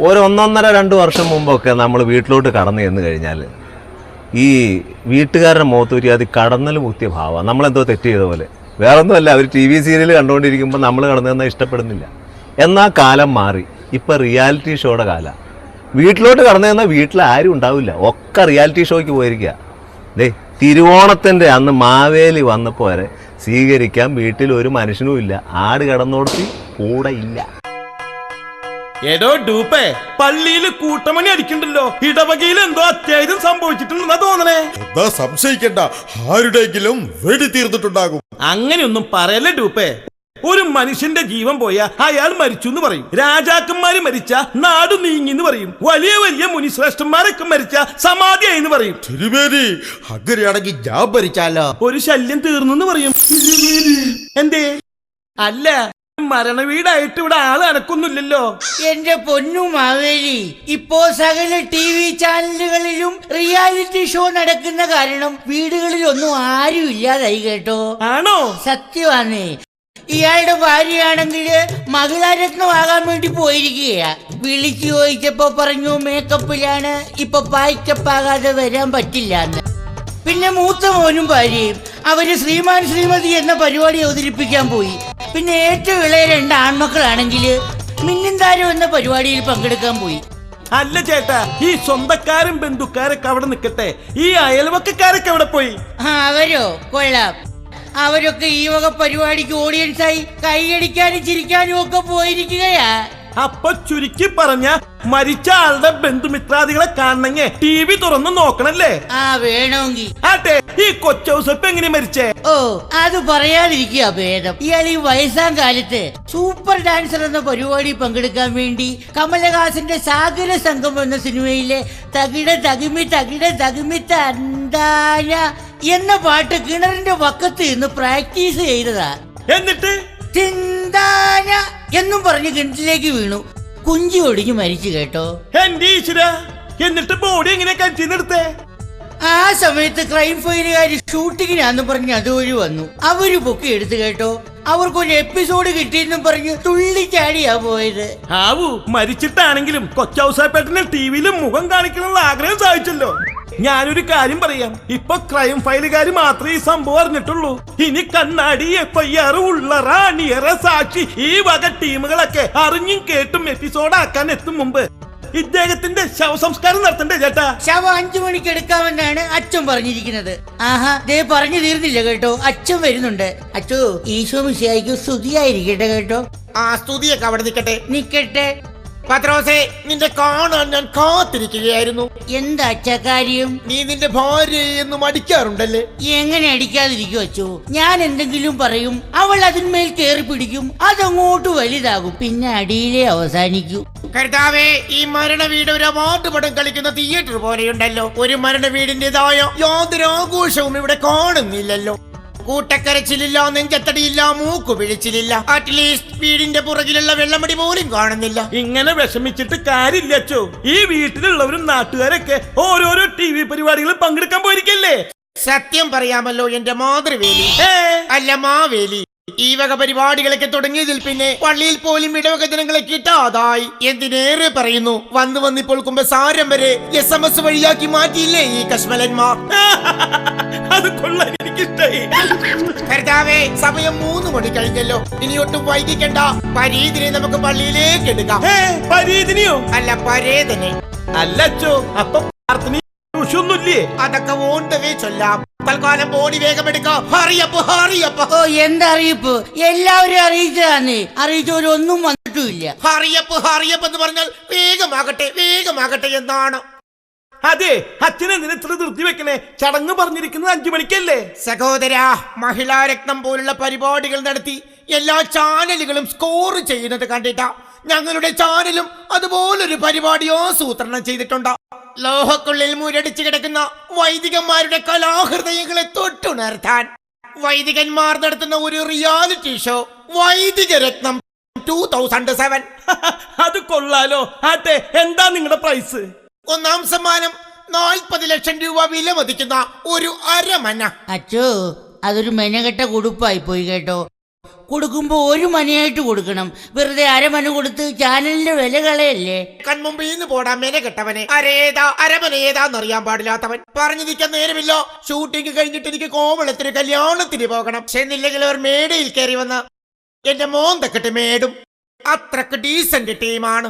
ഒരു 1.5-2 വർഷം മുമ്പൊക്കെ നമ്മൾ വീട്ടിലോട്ട് കടന്നു ചെന്ന് കഴിഞ്ഞാൽ ഈ വീട്ടുകാരുടെ മുഖത്തൂരി അത് കടന്നൽ മുത്തിയ ഭാവമാണ്. നമ്മളെന്തോ തെറ്റ് ചെയ്ത പോലെ. വേറൊന്നുമല്ല, അവർ TV സീരിയൽ കണ്ടുകൊണ്ടിരിക്കുമ്പോൾ നമ്മൾ കടന്നു തന്നാൽ ഇഷ്ടപ്പെടുന്നില്ല. എന്നാൽ കാലം മാറി. ഇപ്പം റിയാലിറ്റി ഷോയുടെ കാലം. വീട്ടിലോട്ട് കടന്നു തന്നാൽ വീട്ടിൽ ആരും ഉണ്ടാവില്ല, ഒക്കെ റിയാലിറ്റി ഷോയ്ക്ക് പോയിരിക്കുക. തിരുവോണത്തിൻ്റെ അന്ന് മാവേലി വന്നപ്പോൾ വരെ സ്വീകരിക്കാൻ വീട്ടിൽ ഒരു മനുഷ്യനും ഇല്ല. ആട് കിടന്നോടത്തി കൂടെ ഇല്ല. എടോ ഡൂപ്പേ, പള്ളിയില് കൂട്ടമണി അടിക്കണ്ടല്ലോ. ഇടവകയിൽ എന്തോ അത്യാഹിതം സംഭവിച്ചിട്ടുണ്ടെന്നാ തോന്നണേ. സംശയിക്കണ്ട, ആരുടെയെങ്കിലും വെടി തീർന്നിട്ടുണ്ടാകും. അങ്ങനെയൊന്നും പറയല്ലേ ഡൂപ്പേ. ഒരു മനുഷ്യന്റെ ജീവൻ പോയ അയാൾ മരിച്ചു എന്ന് പറയും. രാജാക്കന്മാര് മരിച്ച നാട് നീങ്ങി എന്ന് പറയും. വലിയ വലിയ മുനിശ്രേഷ്ഠന്മാരൊക്കെ മരിച്ച സമാധിയായി എന്ന് പറയും. തിരുമേനി, അങ്ങനെയാണെങ്കിൽ ഞാൻ മരിച്ചാലോ? ഒരു ശല്യം തീർന്നു പറയും. എന്തേ? അല്ല, മരണ വീടായിട്ട് ഇവിടെ ആള് അനക്കൊന്നുമില്ലല്ലോ. എന്റെ പൊന്നു മാവേലി, ഇപ്പോ സകല TV ചാനലുകളിലും റിയാലിറ്റി ഷോ നടക്കുന്ന കാരണം വീടുകളിലൊന്നും ആരും ഇല്ലാതായി കേട്ടോ. ആണോ? സത്യമാണേ. ഇയാളുടെ ഭാര്യയാണെങ്കിൽ മഹിളാരത്നമാകാൻ വേണ്ടി പോയിരിക്കുകയാ. വിളിച്ചു ചോദിച്ചപ്പോ പറഞ്ഞു മേക്കപ്പിലാണ്, ഇപ്പൊ പായ്ക്കപ്പാകാതെ വരാൻ പറ്റില്ല എന്ന്. പിന്നെ മൂത്ത മോനും ഭാര്യയും അവര് ശ്രീമാൻ ശ്രീമതി എന്ന പരിപാടി അവതരിപ്പിക്കാൻ പോയി. പിന്നെ ഏറ്റവും ഇളയ 2 ആൺമക്കളാണെങ്കിൽ മിന്നും താരം എന്ന പരിപാടിയിൽ പങ്കെടുക്കാൻ പോയി. അല്ല ചേട്ടാ, ഈ സ്വന്തക്കാരും ബന്ധുക്കാരൊക്കെ അവിടെ നിൽക്കട്ടെ, ഈ അയൽവക്കക്കാരൊക്കെ അവിടെ പോയി. അവരോ? കൊള്ളാം. അവരൊക്കെ ഈ വക പരിപാടിക്ക് ഓഡിയൻസായി കൈയടിക്കാനും ചിരിക്കാനും ഒക്കെ പോയിരിക്കുകയാ. അപ്പൊ ചുരുക്കി പറഞ്ഞ മരിച്ച ആളുടെ ബന്ധുമിത്രാദികളെ കാണണമെങ്കിൽ TV തുറന്ന് നോക്കണല്ലേ? വേണമെങ്കിൽ. ആട്ടെ, ഈ കൊച്ചൗസപ്പ് എങ്ങനെ മരിച്ചേ? അത് പറയാതിരിക്കുക ഭേദം. ഇയാൾ ഈ വയസ്സാം കാലത്ത് സൂപ്പർ ഡാൻസർ എന്ന പരിപാടി പങ്കെടുക്കാൻ വേണ്ടി കമലഹാസന്റെ സാഗര സംഘം എന്ന സിനിമയിലെ തകിട തകിമി തന്താന എന്ന പാട്ട് കിണറിന്റെ വക്കത്ത് നിന്ന് പ്രാക്ടീസ് ചെയ്തതാ. എന്നിട്ട് ചിന്താന എന്നും പറഞ്ഞ് കിണറ്റിലേക്ക് വീണു. കുഞ്ചി ഒടിഞ്ഞു മരിച്ചു കേട്ടോ. എന്റെ ഈശ്വര, എന്നിട്ട് ബോഡി എങ്ങനെ കറ്റിന്നെടുത്തേ? ആ സമയത്ത് ക്രൈം ഫയലുകാര് ഷൂട്ടിങ്ങിനാന്ന് പറഞ്ഞ് അതുവഴി വന്നു. അവര് പൊക്കി എടുത്തു കേട്ടോ. അവർക്കൊരു എപ്പിസോഡ് കിട്ടിയെന്നും പറഞ്ഞ് തുള്ളിച്ചാടിയാ പോയത്. ആവു, മരിച്ചിട്ടാണെങ്കിലും കൊച്ചൗസാപ്പേട്ടന് TV-യിൽ മുഖം കാണിക്കണമെന്നുള്ള ആഗ്രഹം സാധിച്ചല്ലോ. ഞാനൊരു കാര്യം പറയാം, ഇപ്പൊ ക്രൈം ഫയലുകാര് മാത്രമേ ഈ സംഭവം അറിഞ്ഞിട്ടുള്ളൂ. ഇനി കണ്ണാടി, FIR, ഉള്ളറ, അണിയറ, സാക്ഷി, ഈ വക ടീമുകളൊക്കെ അറിഞ്ഞും കേട്ടും എപ്പിസോഡാക്കാൻ എത്തും മുമ്പ് ഇദ്ദേഹത്തിന്റെ ശവസംസ്കാരം നടത്തണ്ടേ ചേട്ടാ? ശവം 5 മണിക്ക് എടുക്കാമെന്നാണ് അച്ഛൻ പറഞ്ഞിരിക്കുന്നത്. ആഹാ, ദേ പറഞ്ഞു തീർന്നില്ല കേട്ടോ, അച്ഛൻ വരുന്നുണ്ട്. അച്ഛോ, ഈശോ മിശിഹായ്ക്ക് സ്തുതിയായിരിക്കട്ടെ കേട്ടോ. സ്തുതിയൊക്കെ അവിടെ നിക്കട്ടെ. പത്രോസേ, നിന്റെ കാണാൻ ഞാൻ കാത്തിരിക്കുകയായിരുന്നു. എന്താ അച്ഛാ കാര്യം? നീ നിന്റെ ഭാര്യയെന്നും അടിക്കാറുണ്ടല്ലേ? എങ്ങനെ അടിക്കാതിരിക്കും അച്ഛോ? ഞാൻ എന്തെങ്കിലും പറയും, അവൾ അതിന്മേൽ കയറി പിടിക്കും, അതങ്ങോട്ട് വലുതാകും, പിന്നെ അടിയിലേ അവസാനിക്കൂ. കർത്താവേ, ഈ മരണ വീട് ഒരു അവാർഡ് പടം കളിക്കുന്ന തിയേറ്റർ പോലെയുണ്ടല്ലോ. ഒരു മരണ വീടിന്റേതായ യാതൊരു ആഘോഷവും ഇവിടെ കാണുന്നില്ലല്ലോ. കൂട്ടക്കരച്ചിലില്ല, നെഞ്ചത്തടിയില്ല, മൂക്കു പിഴിച്ചിലില്ല. അറ്റ്ലീസ്റ്റ് വീടിന്റെ പുറകിലുള്ള വെള്ളമടി പോലും കാണുന്നില്ല. ഇങ്ങനെ വിഷമിച്ചിട്ട് കാര്യമില്ല അച്ചോ. ഈ വീട്ടിലുള്ളവരും നാട്ടുകാരൊക്കെ ഓരോരോ TV പരിപാടികളിൽ പങ്കെടുക്കാൻ പോയിരിക്കല്ലേ? സത്യം പറയാമല്ലോ എന്റെ മാതൃവേലി, അല്ല മാവേലി, ഈ വക പരിപാടികളൊക്കെ തുടങ്ങിയതിൽ പിന്നെ പള്ളിയിൽ പോലും ഇടവക ജനങ്ങളെ കിട്ടാതായി. എന്തിനേറെ പറയുന്നു, വന്നിപ്പോൾ കുമ്പസാരം വരെ SMS വഴിയാക്കി മാറ്റിയില്ലേ ഈ കശ്മലന്മാർ. അത് കൊള്ളാൻ എനിക്കിഷ്ടായി. കർത്താവേ, സമയം 3 മണി കഴിഞ്ഞല്ലോ. ഇനി ഒട്ടും വൈകിക്കണ്ട. പരീതിനെ നമുക്ക് പള്ളിയിലേക്ക് എടുക്കാം. പരീതിനെയോ? അല്ല, പരേതനെ. അല്ലച്ചോ, അപ്പൊ പ്രാർത്ഥന ഒന്നുമില്ലേ? അതൊക്കെ ഓണ്ടവേ ചൊല്ലാം. തൽക്കാലം ബോഡി വേഗം എടുക്കാം. ഓ, എന്താ അറിയിപ്പ്? എല്ലാവരും അറിയിച്ചതാന്നേ. അറിയിച്ചവരൊന്നും വന്നിട്ടുമില്ല. ഹറിയപ്പ് എന്ന് പറഞ്ഞാൽ വേഗമാകട്ടെ എന്നാണ്. അതെ, അച്ഛനെന്തിനെ ഇത്ര ധൃതി വെക്കണേ? ചടങ്ങ് പറഞ്ഞിരിക്കുന്നത് 5 മണിക്കല്ലേ? സഹോദരാ, മഹിളാരത്നം പോലുള്ള പരിപാടികൾ നടത്തി എല്ലാ ചാനലുകളും സ്കോർ ചെയ്യുന്നത് കണ്ടിട്ടാ ഞങ്ങളുടെ ചാനലും അതുപോലൊരു പരിപാടി ആസൂത്രണം ചെയ്തിട്ടുണ്ട്. ലോഹക്കുള്ളിൽ മുരടിച്ചു കിടക്കുന്ന വൈദികന്മാരുടെ കലാഹൃദയങ്ങളെ തൊട്ടുണർത്താൻ വൈദികന്മാർ നടത്തുന്ന ഒരു റിയാലിറ്റി ഷോ, വൈദിക രത്നം 2007. അത് കൊള്ളാലോ. ആട്ടെ, എന്താ നിങ്ങളുടെ പ്രൈസ്? ഒന്നാം സമ്മാനം 40 ലക്ഷം രൂപ വില മതിക്കുന്ന ഒരു അരമന. അച്ചോ, അതൊരു മെനകെട്ട കുടുപ്പായി പോയി കേട്ടോ. കൊടുക്കുമ്പോ ഒരു മനയായിട്ട് കൊടുക്കണം. വെറുതെ അരമന കൊടുത്ത് ചാനലിന്റെ വില കളയല്ലേ. കൺമുമ്പിൽ നിന്ന് പോടാ മെന കെട്ടവനെ. അരേതാ അരമന ഏതാന്നറിയാൻ പാടില്ലാത്തവൻ. പറഞ്ഞു നിൽക്കാൻ നേരമില്ലോ. ഷൂട്ടിംഗ് കഴിഞ്ഞിട്ട് എനിക്ക് കോവളത്തിന് കല്യാണത്തിന് പോകണം. ചെന്നില്ലെങ്കിൽ അവർ മേടയിൽ കയറി വന്ന എന്റെ മോന്തക്കെട്ട് മേടും. അത്രക്ക് ഡീസന്റ് ടീമാണ്.